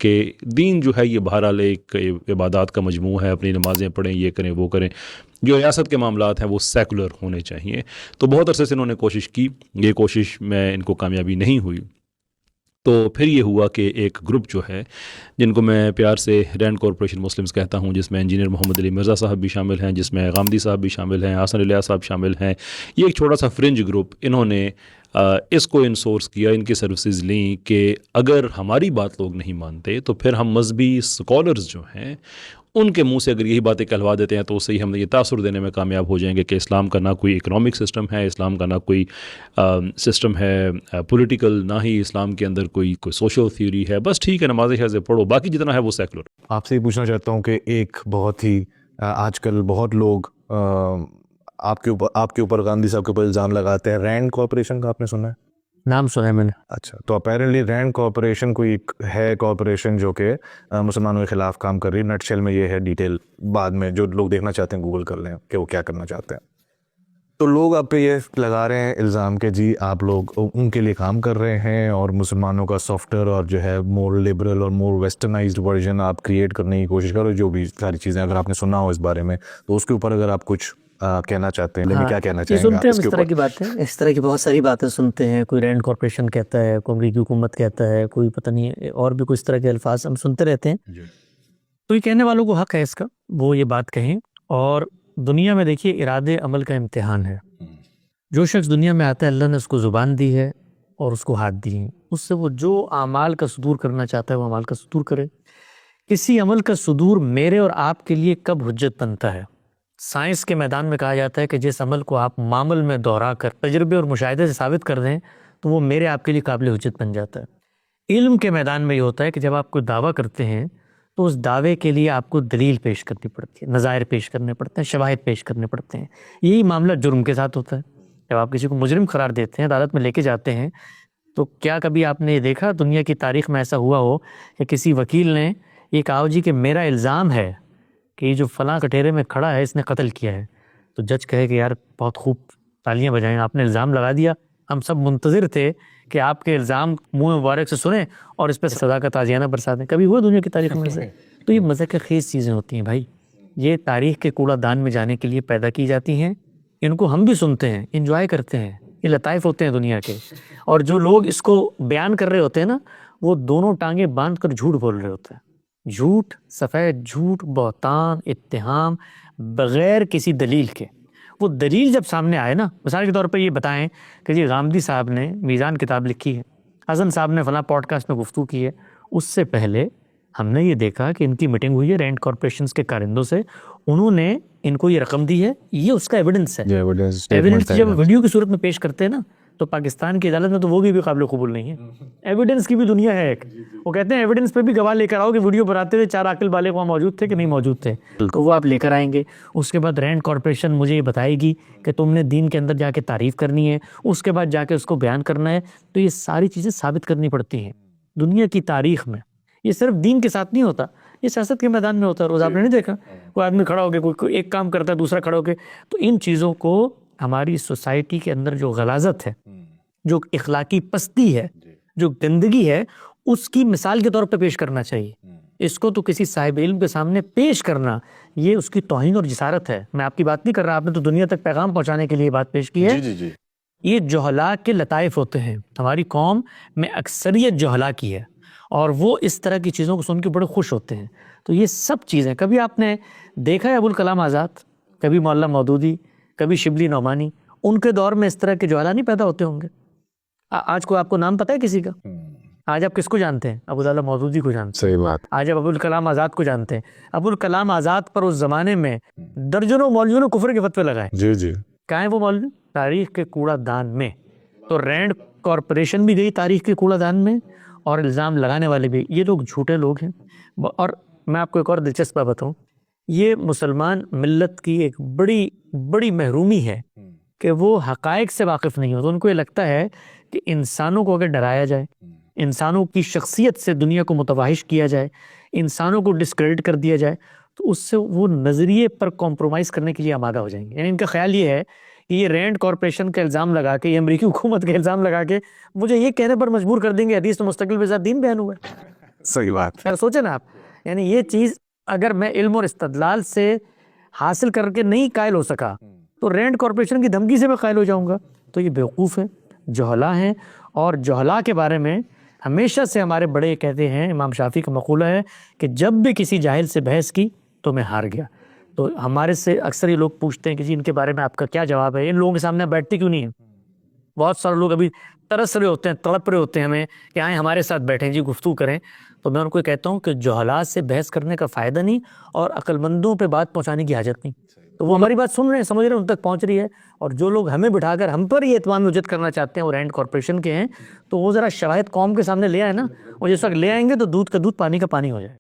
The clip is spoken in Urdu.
کہ دین جو ہے یہ بہرحال ایک عبادات کا مجموعہ ہے، اپنی نمازیں پڑھیں، یہ کریں وہ کریں، جو ریاست کے معاملات ہیں وہ سیکولر ہونے چاہیے. تو بہت عرصے سے انہوں نے کوشش کی، یہ کوشش میں ان کو کامیابی نہیں ہوئی. تو پھر یہ ہوا کہ ایک گروپ جو ہے جن کو میں پیار سے رینڈ کارپوریشن مسلمز کہتا ہوں، جس میں انجینئر محمد علی مرزا صاحب بھی شامل ہیں، جس میں غامدی صاحب بھی شامل ہیں، حسن الیاس صاحب شامل ہیں. یہ ایک چھوٹا سا فرنج گروپ، انہوں نے اس کو انسورس کیا، ان کی سروسز لیں کہ اگر ہماری بات لوگ نہیں مانتے تو پھر ہم مذہبی اسکالرز جو ہیں ان کے منہ سے اگر یہی باتیں کہلوا دیتے ہیں تو اس سے ہی ہم یہ تاثر دینے میں کامیاب ہو جائیں گے کہ اسلام کا نہ کوئی اکنامک سسٹم ہے، اسلام کا نہ کوئی سسٹم ہے پولیٹیکل، نہ ہی اسلام کے اندر کوئی سوشل تھیوری ہے، بس ٹھیک ہے نماز شاز پڑھو، باقی جتنا ہے وہ سیکولر. آپ سے یہ پوچھنا چاہتا ہوں کہ ایک بہت ہی آج کل بہت لوگ آپ کے اوپر غامدی صاحب کے اوپر الزام لگاتے ہیں. رینڈ کارپوریشن کا آپ نے سنا ہے؟ نام سنا ہے میں نے. اچھا، تو اپیرنٹلی رینڈ کارپوریشن کوئی ہے کارپوریشن جو کہ مسلمانوں کے خلاف کام کر رہی ہے. نٹ شیل میں یہ ہے، ڈیٹیل بعد میں جو لوگ دیکھنا چاہتے ہیں گوگل کر لیں کہ وہ کیا کرنا چاہتے ہیں. تو لوگ آپ پہ یہ لگا رہے ہیں الزام کہ جی آپ لوگ ان کے لیے کام کر رہے ہیں اور مسلمانوں کا سافٹ ویئر اور جو ہے مور لبرل اور مور ویسٹرنائزڈ ورژن آپ کریٹ کرنے کی کوشش کرو. جو بھی ساری چیزیں اگر آپ نے سنا ہو اس بارے میں تو اس کے اوپر اگر آپ کچھ کہنا چاہتے ہیں، لیکن کیا کہنا چاہیں گے؟ سنتے ہیں اس طرح کی باتیں، اس طرح کی بہت ساری باتیں سنتے ہیں. کوئی رینڈ کارپوریشن کہتا ہے، کوئی امریکی حکومت کہتا ہے، کوئی پتہ نہیں اور بھی کوئی اس طرح کے الفاظ ہم سنتے رہتے ہیں. تو یہ کہنے والوں کو حق ہے اس کا، وہ یہ بات کہیں. اور دنیا میں دیکھیے ارادے عمل کا امتحان ہے. جو شخص دنیا میں آتا ہے اللہ نے اس کو زبان دی ہے اور اس کو ہاتھ دی ہیں، اس سے وہ جو اعمال کا صدور کرنا چاہتا ہے وہ اعمال کا صدور کرے. کسی عمل کا صدور میرے اور آپ کے لیے کب حجت بنتا ہے؟ سائنس کے میدان میں کہا جاتا ہے کہ جس عمل کو آپ معمل میں دہرا کر تجربے اور مشاہدے سے ثابت کر دیں تو وہ میرے آپ کے لیے قابل حجت بن جاتا ہے. علم کے میدان میں یہ ہوتا ہے کہ جب آپ کوئی دعویٰ کرتے ہیں تو اس دعوے کے لیے آپ کو دلیل پیش کرنی پڑتی ہے، نظائر پیش کرنے پڑتے ہیں، شواہد پیش کرنے پڑتے ہیں. یہی معاملہ جرم کے ساتھ ہوتا ہے. جب آپ کسی کو مجرم قرار دیتے ہیں، عدالت میں لے کے جاتے ہیں، تو کیا کبھی آپ نے یہ دیکھا دنیا کی تاریخ میں ایسا ہوا ہو کہ کسی وکیل نے یہ کہا جی کہ میرا الزام ہے کہ یہ جو فلاں کٹہرے میں کھڑا ہے اس نے قتل کیا ہے، تو جج کہے کہ یار بہت خوب، تالیاں بجائیں، آپ نے الزام لگا دیا، ہم سب منتظر تھے کہ آپ کے الزام منہ مبارک سے سنیں اور اس پہ سزا کا تازیانہ برسا دیں. کبھی ہوا دنیا کی تاریخ میں سے؟ تو یہ مذاق خیز چیزیں ہوتی ہیں بھائی، یہ تاریخ کے کوڑا دان میں جانے کے لیے پیدا کی جاتی ہیں. ان کو ہم بھی سنتے ہیں، انجوائے کرتے ہیں، یہ لطائف ہوتے ہیں دنیا کے. اور جو لوگ اس کو بیان کر رہے ہوتے ہیں نا، وہ دونوں ٹانگیں باندھ کر جھوٹ بول رہے ہوتے ہیں. جھوٹ، سفید جھوٹ، بہتان، اتہام، بغیر کسی دلیل کے. وہ دلیل جب سامنے آئے نا، مثال کے طور پہ یہ بتائیں کہ جی غامدی صاحب نے میزان کتاب لکھی ہے، حسن صاحب نے فلاں پوڈ کاسٹ میں گفتگو کی ہے، اس سے پہلے ہم نے یہ دیکھا کہ ان کی میٹنگ ہوئی ہے رینٹ کارپوریشنز کے کارندوں سے، انہوں نے ان کو یہ رقم دی ہے، یہ اس کا ایویڈنس ہے. ایویڈنس جب ویڈیو کی صورت میں پیش کرتے ہیں نا تو پاکستان کی عدالت میں تو وہ بھی قابل قبول نہیں ہے. ایویڈنس کی بھی دنیا ہے ایک، وہ کہتے ہیں ایویڈنس پہ بھی گواہ لے کر آؤ کہ ویڈیو بناتے ہوئے 4 عاقل بالغ وہاں موجود تھے کہ نہیں موجود تھے، تو وہ آپ لے کر آئیں گے. اس کے بعد رینٹ کارپوریشن مجھے یہ بتائے گی کہ تم نے دین کے اندر جا کے تعریف کرنی ہے، اس کے بعد جا کے اس کو بیان کرنا ہے. تو یہ ساری چیزیں ثابت کرنی پڑتی ہیں دنیا کی تاریخ میں. یہ صرف دین کے ساتھ نہیں ہوتا، یہ سیاست کے میدان میں ہوتا ہے. روز آپ نے نہیں دیکھا کوئی آدمی کھڑا ہو کے کوئی ایک کام کرتا ہے، دوسرا کھڑا ہو کے. تو ان چیزوں کو ہماری سوسائٹی کے اندر جو غلاظت ہے، جو اخلاقی پستی ہے، جو گندگی ہے، اس کی مثال کے طور پہ پیش کرنا چاہیے. اس کو تو کسی صاحب علم کے سامنے پیش کرنا یہ اس کی توہین اور جسارت ہے. میں آپ کی بات نہیں کر رہا، آپ نے تو دنیا تک پیغام پہنچانے کے لیے بات پیش کی ہے. یہ جہلا کے لطائف ہوتے ہیں. ہماری قوم میں اکثریت جہلا کی ہے اور وہ اس طرح کی چیزوں کو سن کے بڑے خوش ہوتے ہیں. تو یہ سب چیزیں کبھی آپ نے دیکھا ہے ابوالکلام آزاد، کبھی مولانا مودودی، کبھی شبلی نعمانی، ان کے دور میں اس طرح کے جہلا نہیں پیدا ہوتے ہوں گے. آج کو آپ کو نام پتہ ہے کسی کا؟ آج آپ کس کو جانتے ہیں؟ ابوالعلا مودودی کو جانتے ہیں. صحیح بات. آج آپ ابوالکلام آزاد کو جانتے ہیں. ابوالکلام آزاد پر اس زمانے میں درجنوں مولویوں نے کفر کے فتوے لگائے. جی کہاں ہیں وہ مولوی؟ تاریخ کے کوڑا دان میں. تو رینڈ کارپوریشن بھی گئی تاریخ کے کوڑا دان میں، اور الزام لگانے والے بھی. یہ لوگ جھوٹے لوگ ہیں. اور میں آپ کو ایک اور دلچسپ بات بتاؤں، یہ مسلمان ملت کی ایک بڑی بڑی محرومی ہے کہ وہ حقائق سے واقف نہیں ہوتے. ان کو یہ لگتا ہے کہ انسانوں کو اگر ڈرایا جائے، انسانوں کی شخصیت سے دنیا کو متوحش کیا جائے، انسانوں کو ڈسکریڈٹ کر دیا جائے، تو اس سے وہ نظریے پر کمپرومائز کرنے کے لیے آمادہ ہو جائیں گے. یعنی ان کا خیال یہ ہے کہ یہ رینڈ کارپوریشن کا الزام لگا کے، یہ امریکی حکومت کا الزام لگا کے مجھے یہ کہنے پر مجبور کر دیں گے حدیث تو مستقل بذات دین بیان ہوا ہے. صحیح بات. اگر سوچیں نا آپ، یعنی یہ چیز اگر میں علم اور استدلال سے حاصل کر کے نہیں قائل ہو سکا تو رینٹ کارپوریشن کی دھمکی سے میں قائل ہو جاؤں گا. تو یہ بیوقوف ہے، جہلا ہیں. اور جہلا کے بارے میں ہمیشہ سے ہمارے بڑے کہتے ہیں، امام شافعی کا مقولہ ہے کہ جب بھی کسی جاہل سے بحث کی تو میں ہار گیا. تو ہمارے سے اکثر یہ لوگ پوچھتے ہیں کہ جی ان کے بارے میں آپ کا کیا جواب ہے، ان لوگوں کے سامنے آپ بیٹھتے کیوں نہیں ہیں؟ بہت سارے لوگ ابھی ترس رہے ہوتے ہیں، تڑپ رہے ہوتے ہیں ہمیں کہ آئیں ہمارے ساتھ بیٹھیں جی گفتگو کریں. تو میں ان کو کہتا ہوں کہ جہالات سے بحث کرنے کا فائدہ نہیں اور عقل مندوں پہ بات پہنچانے کی حاجت نہیں. تو وہ ہماری بات سن رہے ہیں، سمجھ رہے ہیں، ان تک پہنچ رہی ہے. اور جو لوگ ہمیں بٹھا کر ہم پر یہ اعتماد حجت کرنا چاہتے ہیں وہ رینٹ کارپوریشن کے ہیں، تو وہ ذرا شواہد قوم کے سامنے لے آئے نا، اور جس وقت لے آئیں گے تو دودھ کا دودھ پانی کا پانی ہو جائے.